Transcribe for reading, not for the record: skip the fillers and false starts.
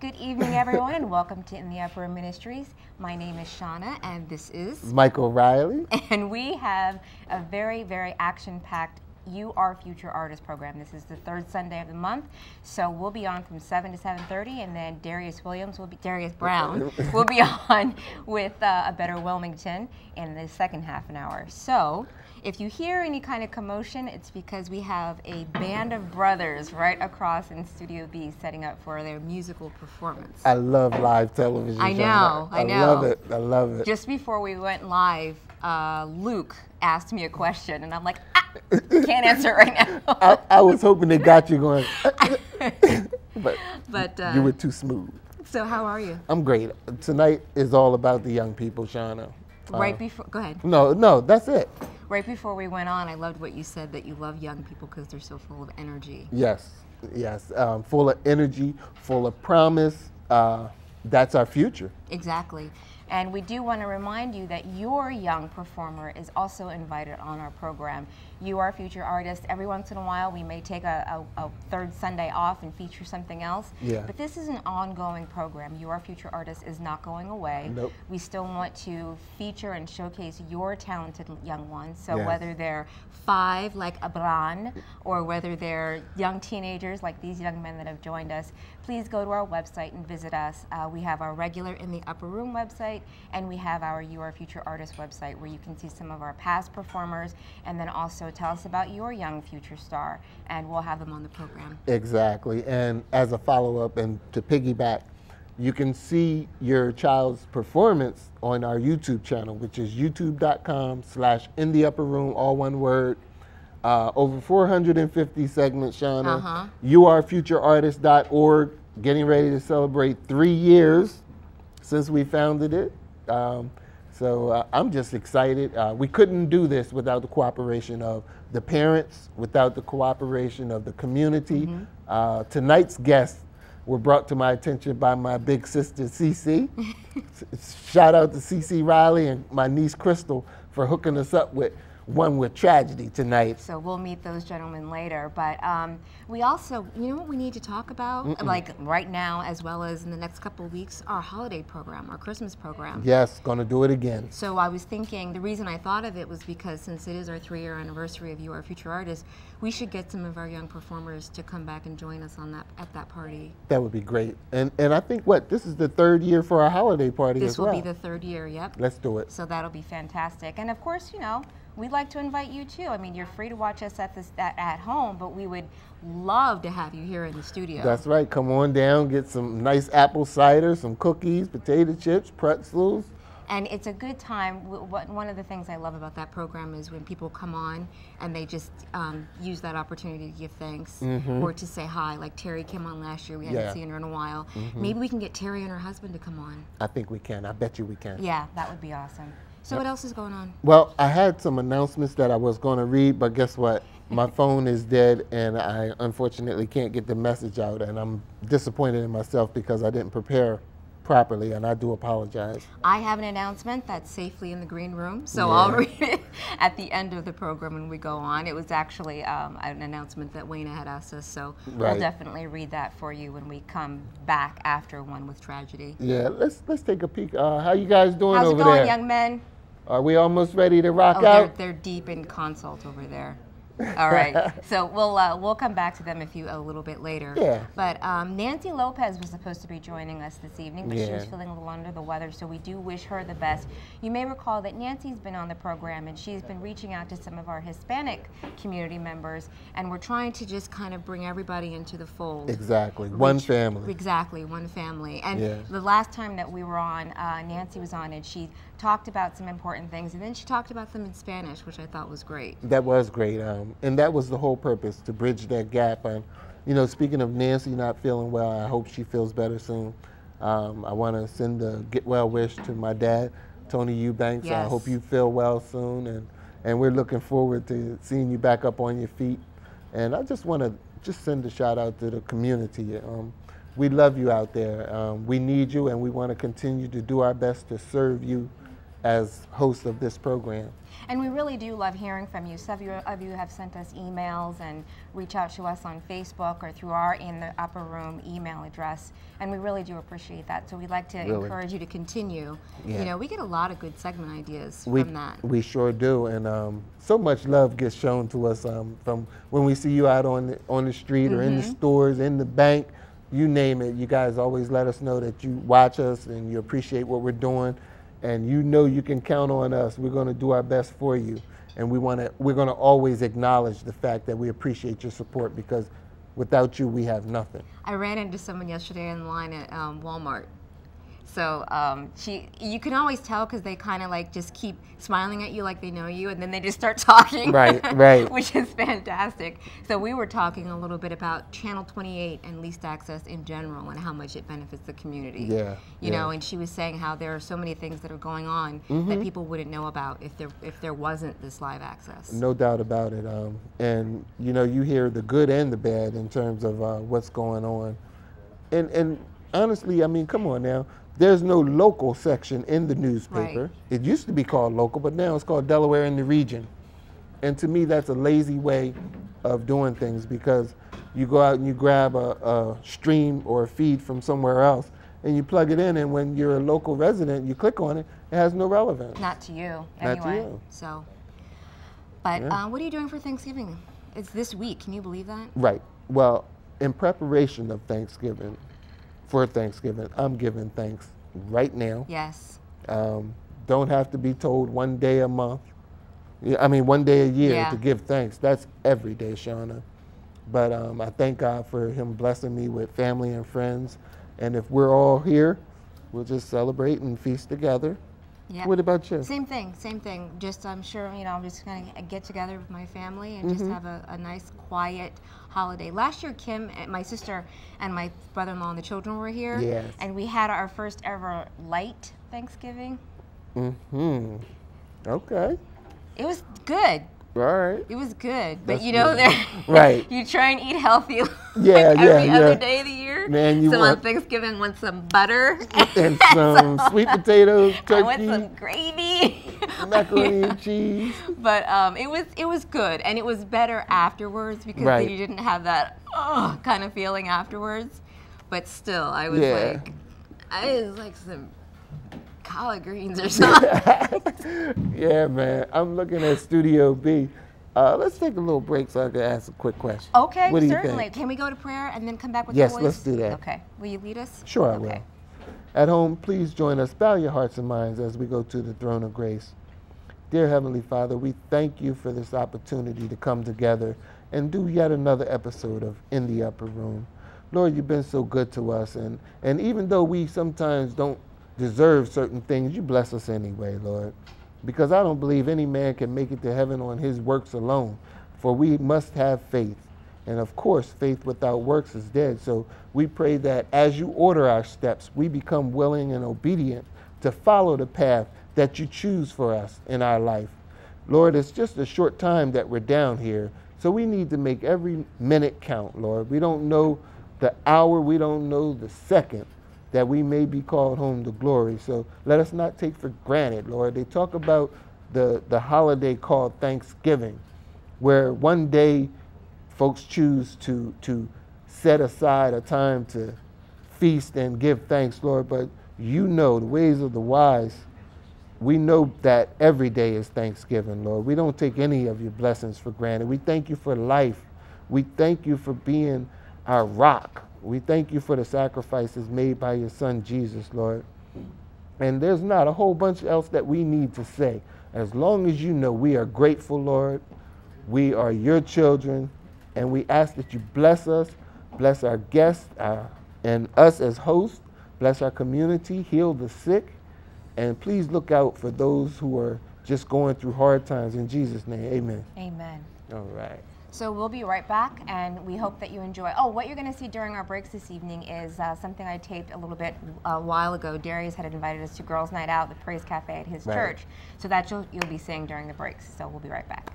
Good evening, everyone, and welcome to In the Upper Room Ministries. My name is Shauna, and this is Michael Riley. And we have a very, very action-packed You Are Future Artist program. This is the third Sunday of the month, so we'll be on from 7 to 7:30, and then Darius Brown will be on with A Better Wilmington in the second half an hour. So if you hear any kind of commotion, it's because we have a band of brothers right across in Studio B setting up for their musical performance. I love live television. I know. I love it. I love it. Just before we went live, Luke asked me a question, and I'm like, can't answer it right now. I was hoping they got you going, but you were too smooth. So how are you? I'm great. Tonight is all about the young people, Shauna. Right before, go ahead. No, that's it. Right before we went on, I loved what you said, that you love young people because they're so full of energy. Yes. Full of energy, full of promise. That's our future. Exactly. And we do want to remind you that your young performer is also invited on our program. You Are Future Artist. Every once in a while, we may take a third Sunday off and feature something else. Yeah. But this is an ongoing program. You Are Future Artist is not going away. Nope. We still want to feature and showcase your talented young ones. So Yes. whether they're 5 like Abran, or whether they're young teenagers like these young men that have joined us, please go to our website and visit us. We have our regular In the Upper Room website, and we have our You Are Future Artist website, where you can see some of our past performers, and then also tell us about your young future star, and we'll have them on the program. Exactly. And as a follow-up and to piggyback, you can see your child's performance on our YouTube channel, which is youtube.com/intheupperroom, all one word. Over 450 segments, Shauna. YouAreFutureArtist.org, getting ready to celebrate 3 years since we founded it. So I'm just excited. We couldn't do this without the cooperation of the parents, without the cooperation of the community. Tonight's guests were brought to my attention by my big sister, Cece. Shout out to Cece Riley and my niece, Crystal, for hooking us up with One with Tragedy tonight. So we'll meet those gentlemen later. But we also, you know what we need to talk about? Like right now, as well as in the next couple of weeks, our holiday program, our Christmas program. Yes, gonna do it again. So I was thinking, the reason I thought of it was because since it is our 3-year anniversary of You Are Future Artists, we should get some of our young performers to come back and join us on at that party. That would be great. And I think this is the 3rd year for our holiday party as well. This will be the 3rd year, yep. Let's do it. So that'll be fantastic. And of course, we'd like to invite you too. I mean, you're free to watch us at home, but we would love to have you here in the studio. That's right. Come on down, get some nice apple cider, some cookies, potato chips, pretzels. And it's a good time. One of the things I love about that program is when people come on and they just use that opportunity to give thanks or to say hi. Like Terry came on last year. We hadn't seen her in a while. Maybe we can get Terry and her husband to come on. I think we can. I bet you we can. Yeah, that would be awesome. So what else is going on? Well, I had some announcements that I was going to read, but guess what? My phone is dead, and I unfortunately can't get the message out, and I'm disappointed in myself because I didn't prepare properly, and I do apologize. I have an announcement that's safely in the green room, so I'll read it at the end of the program when we go on. It was actually an announcement that Wayna had asked us, so we'll definitely read that for you when we come back after One with Tragedy. Yeah, let's take a peek. How you guys doing How's over it going, there? young men? Are we almost ready to rock out? They're deep in consult over there. All right, so we'll come back to them a little bit later. Yeah. But Nancy Lopez was supposed to be joining us this evening, but she was Yeah. feeling a little under the weather, so we do wish her the best. You may recall that Nancy's been on the program, and she's been reaching out to some of our Hispanic community members, and we're trying to just kind of bring everybody into the fold. Exactly. One family. Exactly, one family. And Yeah. the last time that we were on, Nancy was on, and she talked about some important things, and then she talked about them in Spanish, which I thought was great. That was great, and that was the whole purpose, to bridge that gap. And speaking of Nancy not feeling well, I hope she feels better soon. I want to send a get well wish to my dad, Tony Eubanks. Yes. I hope you feel well soon, and we're looking forward to seeing you back up on your feet. And I just want to send a shout out to the community. We love you out there. We need you, and we want to continue to do our best to serve you as host of this program. And we really do love hearing from you. Some of you have sent us emails and reach out to us on Facebook or through our In the Upper Room email address, and we really do appreciate that. So we'd like to encourage you to continue. Yeah. You know, we get a lot of good segment ideas from that. We sure do, and so much love gets shown to us from when we see you out on the street or in the stores, in the bank, you name it. You guys always let us know that you watch us and you appreciate what we're doing. And you know you can count on us. We're going to do our best for you. And we're going to always acknowledge the fact that we appreciate your support, because without you, we have nothing. I ran into someone yesterday in line at Walmart. So you can always tell because they kind of like just keep smiling at you like they know you, and then they just start talking. Right. Which is fantastic. So we were talking a little bit about Channel 28 and leased access in general and how much it benefits the community. You know, and she was saying how there are so many things that are going on that people wouldn't know about if there wasn't this live access. No doubt about it. And you know, you hear the good and the bad in terms of what's going on. And honestly, I mean, come on now. There's no local section in the newspaper. It used to be called local, but now it's called Delaware in the Region. And to me, that's a lazy way of doing things, because you go out and you grab a stream or a feed from somewhere else and you plug it in, and when you're a local resident, you click on it, it has no relevance. Not to you, anyway. Not to you. So, but what are you doing for Thanksgiving? It's this week. Can you believe that? Right. Well, in preparation of Thanksgiving, for Thanksgiving, I'm giving thanks right now. Yes. Don't have to be told one day a month. I mean, one day a year to give thanks. That's every day, Shauna. But I thank God for him blessing me with family and friends. And if we're all here, we'll just celebrate and feast together. Yep. What about you? Same thing, same thing. Just, I'm sure, you know, I'm just going to get together with my family and just have a nice, quiet holiday. Last year, Kim, my sister, and my brother-in-law and the children were here. Yes. And we had our first ever light Thanksgiving. Okay. It was good. All right. It was good. But That's you know, right. You try and eat healthy every other day of the year. Man, so on Thanksgiving, I want some butter. And some sweet potatoes, turkey. I want some gravy. Macaroni and cheese. But it was good, and it was better afterwards because you didn't have that kind of feeling afterwards. But still, I was like some collard greens or something. Yeah, man. I'm looking at Studio B. Let's take a little break so I can ask a quick question. Okay, what do certainly. You think? Can we go to prayer and then come back with Yes, the voice? let's do that. Okay. Will you lead us? Sure, I will. At home, please join us. Bow your hearts and minds as we go to the throne of grace. Dear Heavenly Father, we thank you for this opportunity to come together and do yet another episode of In the Upper Room. Lord, you've been so good to us, and even though we sometimes don't deserve certain things, you bless us anyway, Lord. Because I don't believe any man can make it to heaven on his works alone, for we must have faith. And of course, faith without works is dead. So we pray that as you order our steps, we become willing and obedient to follow the path that you choose for us in our life. Lord, it's just a short time that we're down here, so we need to make every minute count, Lord. We don't know the hour, we don't know the second that we may be called home to glory. So let us not take for granted, Lord. They talk about the holiday called Thanksgiving, where one day folks choose to set aside a time to feast and give thanks, Lord. But you know the ways of the wise. We know that every day is Thanksgiving, Lord. We don't take any of your blessings for granted. We thank you for life. We thank you for being our rock. We thank you for the sacrifices made by your son, Jesus, Lord. And there's not a whole bunch else that we need to say. As long as you know we are grateful, Lord, we are your children, and we ask that you bless us, bless our guests, and us as hosts, bless our community, heal the sick, and please look out for those who are just going through hard times. In Jesus' name, amen. Amen. All right. So we'll be right back, and we hope that you enjoy. Oh, what you're going to see during our breaks this evening is something I taped a little bit a while ago. Darius had invited us to Girls' Night Out, the Praise Cafe at his church. So that you'll be seeing during the breaks. So we'll be right back.